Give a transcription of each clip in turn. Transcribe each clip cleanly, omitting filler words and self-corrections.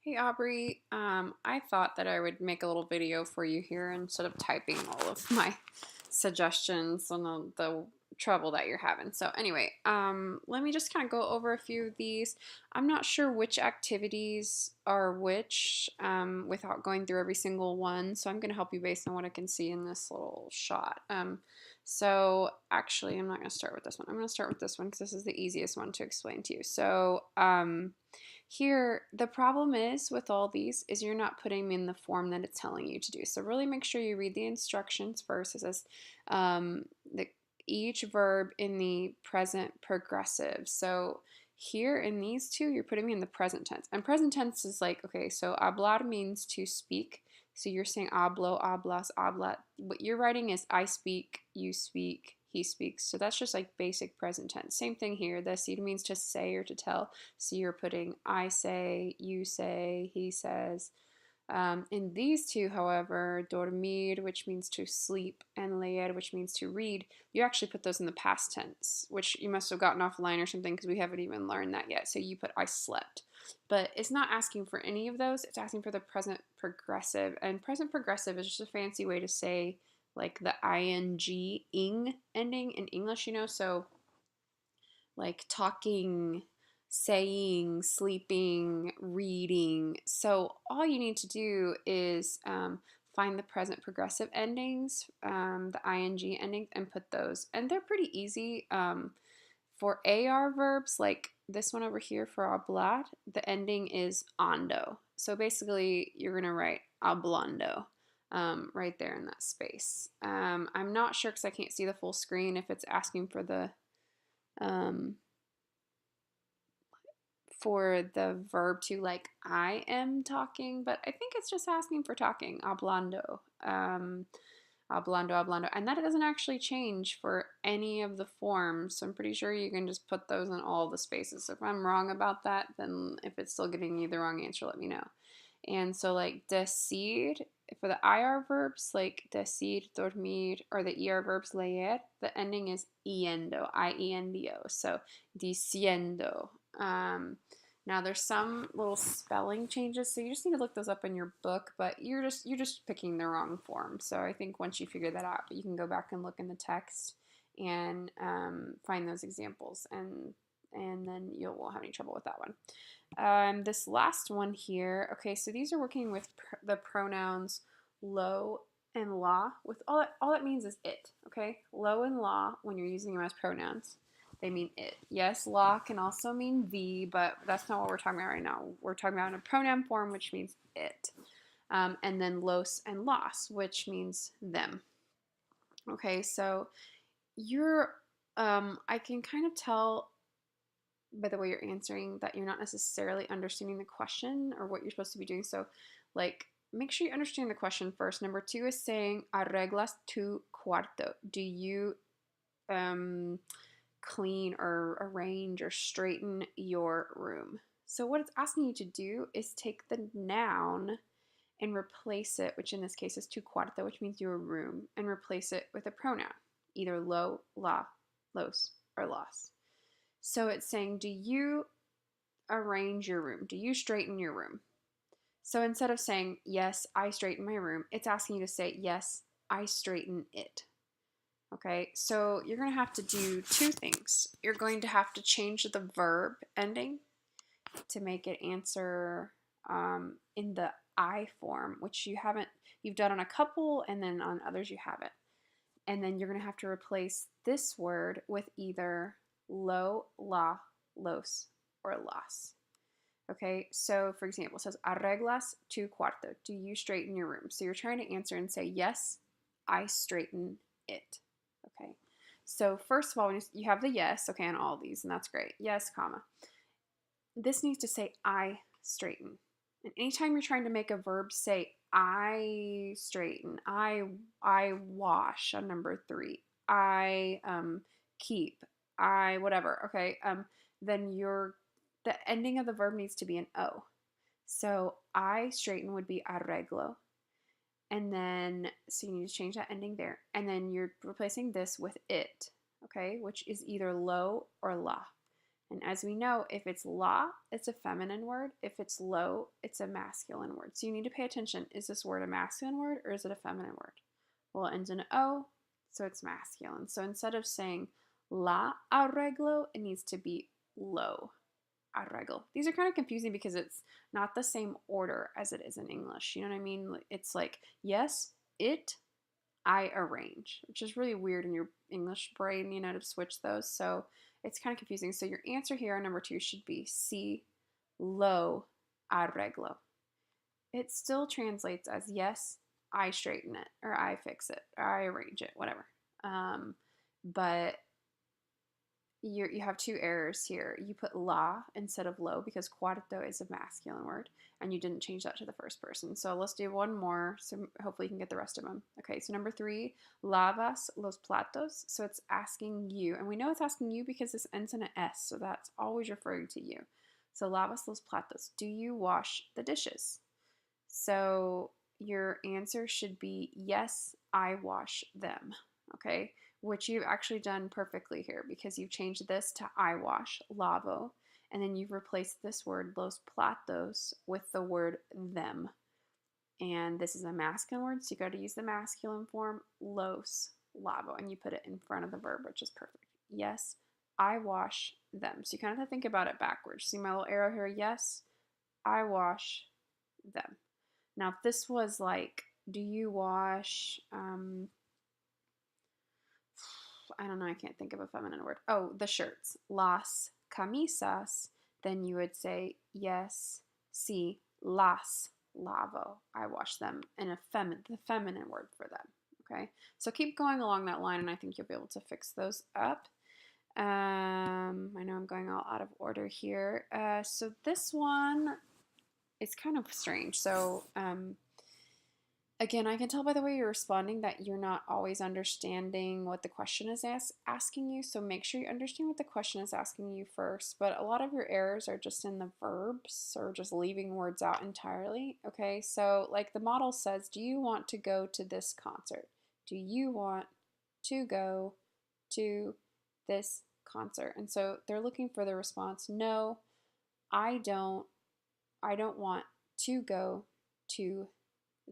Hey Aubrey, I thought that I would make a little video for you here instead of typing all of my suggestions on the trouble that you're having. So anyway, let me just kind of go over a few of these. I'm not sure which activities are which without going through every single one, so I'm going to help you based on what I can see in this little shot. So actually, I'm not going to start with this one. I'm going to start with this one because this is the easiest one to explain to you. So, here, the problem is with all these is you're not putting them in the form that it's telling you to do. So really make sure you read the instructions first. It says the, each verb in the present progressive. So here in these two, you're putting me in the present tense. And present tense is like, okay, so hablar means to speak. So you're saying hablo, hablas, habla. What you're writing is I speak, you speak, he speaks. So that's just like basic present tense. Same thing here. Decir means to say or to tell. So you're putting I say, you say, he says. In these two, however, dormir, which means to sleep, and leer, which means to read, you actually put those in the past tense, which you must have gotten offline or something because we haven't even learned that yet. So you put I slept. But it's not asking for any of those. It's asking for the present progressive. And present progressive is just a fancy way to say like the ing ending in English, so like talking, saying, sleeping, reading. So all you need to do is find the present progressive endings, the ing endings, and put those. And they're pretty easy. For AR verbs, like this one over here for hablar, the ending is ando. So basically, you're going to write hablando right there in that space. I'm not sure because I can't see the full screen if it's asking um, for the verb to like I am talking, but I think it's just asking for talking, hablando. Hablando, hablando. And that doesn't actually change for any of the forms. So I'm pretty sure you can just put those in all the spaces. So if I'm wrong about that, then if it's still getting you the wrong answer, let me know. And so like decir, for the IR verbs like decir, dormir, or the ER verbs leer, the ending is iendo, I-E-N-D-O. So diciendo. Now there's some little spelling changes, so you just need to look those up in your book, but you're just picking the wrong form. So I think once you figure that out, you can go back and look in the text and find those examples, and then you won't have any trouble with that one. This last one here, okay, so these are working with the pronouns lo and la. With all that means is it, okay? Lo and la, when you're using them as pronouns, they mean it. Yes, la can also mean the, but that's not what we're talking about right now. We're talking about in a pronoun form, which means it. And then los and las, which means them. Okay, so I can kind of tell by the way you're answering that you're not necessarily understanding the question or what you're supposed to be doing. So, like, make sure you understand the question first. Number 2 is saying, arreglas tu cuarto. Do you, clean or arrange or straighten your room? So what it's asking you to do is take the noun and replace it, which in this case is tu cuarto, which means your room, and replace it with a pronoun, either lo, la, los, or las. So it's saying, do you arrange your room? Do you straighten your room? So instead of saying, yes, I straighten my room, it's asking you to say, yes, I straighten it. Okay, so you're going to have to do two things. You're going to have to change the verb ending to make it answer in the I form, which you've done on a couple, and then on others you haven't. And then you're going to have to replace this word with either lo, la, los, or las. Okay, so for example, it says, arreglas tu cuarto. Do you straighten your room? So you're trying to answer and say, yes, I straighten it. Okay, so first of all, you have the yes, okay, on all these, and that's great. Yes, comma. This needs to say I straighten. And anytime you're trying to make a verb say I straighten, I wash on number 3, I keep, I whatever, okay, then the ending of the verb needs to be an O. So I straighten would be arreglo. And then, so you need to change that ending there. And then you're replacing this with it, okay, which is either lo or la. And as we know, if it's la, it's a feminine word. If it's lo, it's a masculine word. So you need to pay attention. Is this word a masculine word or is it a feminine word? Well, it ends in o, so it's masculine. So instead of saying la arreglo, it needs to be lo arreglo. These are kind of confusing because it's not the same order as it is in English. You know what I mean? It's like, yes, it, I arrange, which is really weird in your English brain, you know, to switch those. So it's kind of confusing. So your answer here on number 2 should be si lo arreglo. It still translates as yes, I straighten it, or I fix it, or I arrange it, whatever. But you have 2 errors here. You put la instead of lo because cuarto is a masculine word, and you didn't change that to the first person. So let's do one more, so hopefully you can get the rest of them. Okay, so number 3, lavas los platos. So it's asking you, and we know it's asking you because this ends in an S, so that's always referring to you. So lavas los platos. Do you wash the dishes? So your answer should be yes, I wash them. Okay, which you've actually done perfectly here because you've changed this to I wash, lavo, and then you've replaced this word, los platos, with the word them. And this is a masculine word, so you got to use the masculine form, los lavo, and you put it in front of the verb, which is perfect. Yes, I wash them. So you kind of have to think about it backwards. See my little arrow here? Yes, I wash them. Now, if this was like, do you wash, I don't know, I can't think of a feminine word. Oh, the shirts. Las camisas. Then you would say, yes, si, las lavo. I wash them in the feminine word for them. Okay, so keep going along that line, and I think you'll be able to fix those up. I know I'm going all out of order here. So this one is kind of strange. So, again, I can tell by the way you're responding that you're not always understanding what the question is asking you. So make sure you understand what the question is asking you first. But a lot of your errors are just in the verbs or just leaving words out entirely. Okay, so like the model says, do you want to go to this concert? Do you want to go to this concert? And so they're looking for the response, no, I don't want to go to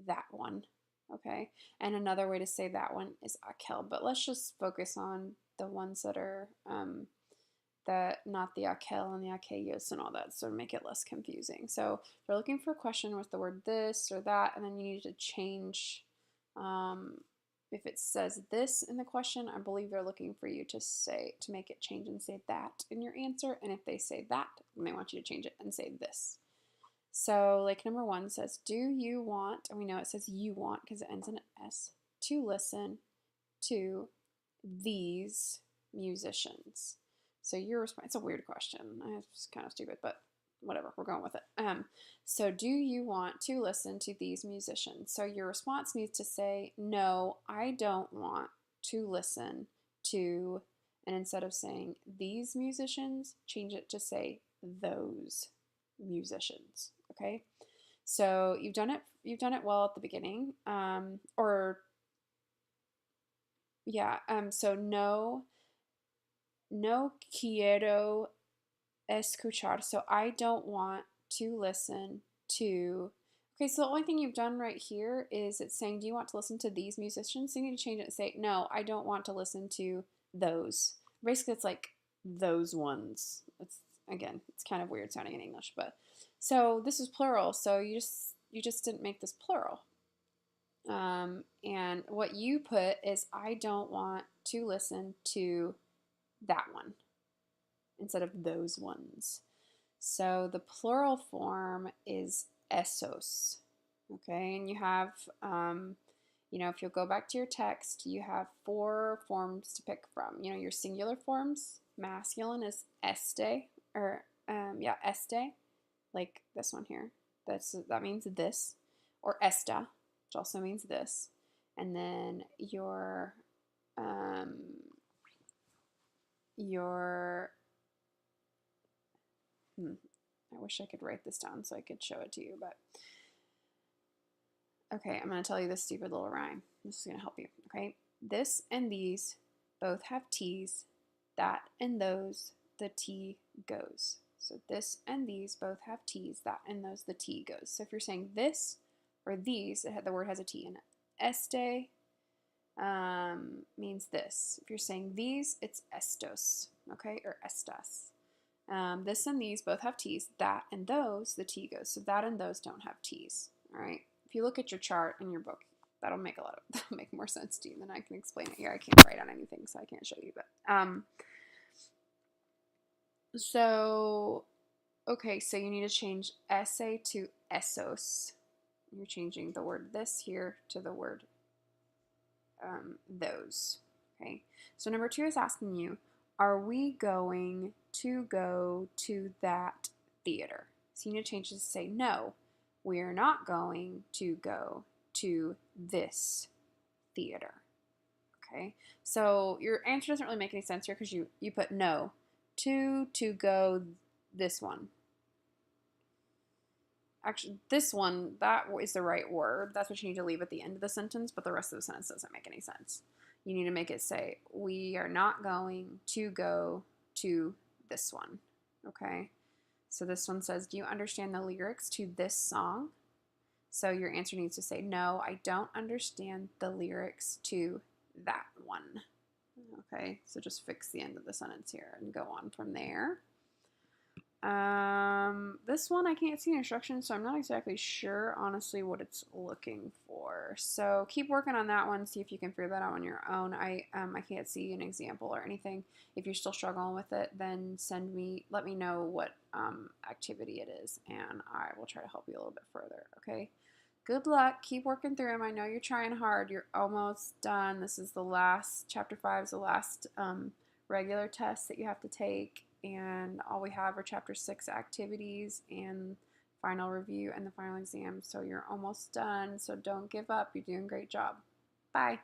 that one. Okay, and another way to say that one is aquel, but let's just focus on the ones that are not the aquel and the aquellos and all that, so make it less confusing. So they're looking for a question with the word this or that, and then you need to change. If it says this in the question, I believe they're looking for you to make it change and say that in your answer, and if they say that, then they want you to change it and say this. So like number 1 says, do you want, and we know it says you want because it ends in an S, to listen to these musicians? So your response, it's a weird question. It's kind of stupid, but whatever, we're going with it. So do you want to listen to these musicians? So your response needs to say, no, I don't want to listen to, and instead of saying these musicians, change it to say those musicians. Okay, so you've done it well at the beginning, so no quiero escuchar, so I don't want to listen to. Okay, so the only thing you've done right here is it's saying, do you want to listen to these musicians? So you need to change it and say, no, I don't want to listen to those. Basically, it's like those ones. It's kind of weird sounding in English, but so this is plural, so you just didn't make this plural. And what you put is, I don't want to listen to that one instead of those ones. So the plural form is esos. Okay, and you have, if you'll go back to your text, you have 4 forms to pick from. Your singular forms, masculine is este, or este, like this one here. That means this, or esta, which also means this. And then your I wish I could write this down so I could show it to you, but okay, I'm going to tell you this stupid little rhyme. This is going to help you, okay? This and these both have T's. That and those the T goes. So this and these both have T's, that and those, the T goes. So if you're saying this or these, the word has a T in it. Este means this. If you're saying these, it's estos, okay, or estas. This and these both have T's. That and those, the T goes. So that and those don't have T's, all right? If you look at your chart in your book, that'll make more sense to you than I can explain it here. I can't write on anything, so I can't show you, but so, okay, so you need to change esse to esos. You're changing the word this here to the word those. Okay, so number 2 is asking you, are we going to go to that theater? So you need to change this to say, no, we are not going to go to this theater. Okay, so your answer doesn't really make any sense here because you put no, to go this one. Actually, this one, that is the right word. That's what you need to leave at the end of the sentence, but the rest of the sentence doesn't make any sense. You need to make it say, we are not going to go to this one, okay? So this one says, do you understand the lyrics to this song? So your answer needs to say, no, I don't understand the lyrics to that one. Okay, so just fix the end of the sentence here and go on from there. This one I can't see instructions, so I'm not exactly sure, honestly, what it's looking for. So keep working on that one. See if you can figure that out on your own. I can't see an example or anything. If you're still struggling with it, then let me know what activity it is, and I will try to help you a little bit further. Okay. Good luck. Keep working through them. I know you're trying hard. You're almost done. This is the last, chapter 5 is the last regular test that you have to take. And all we have are chapter 6 activities and final review and the final exam. So you're almost done. So don't give up. You're doing a great job. Bye.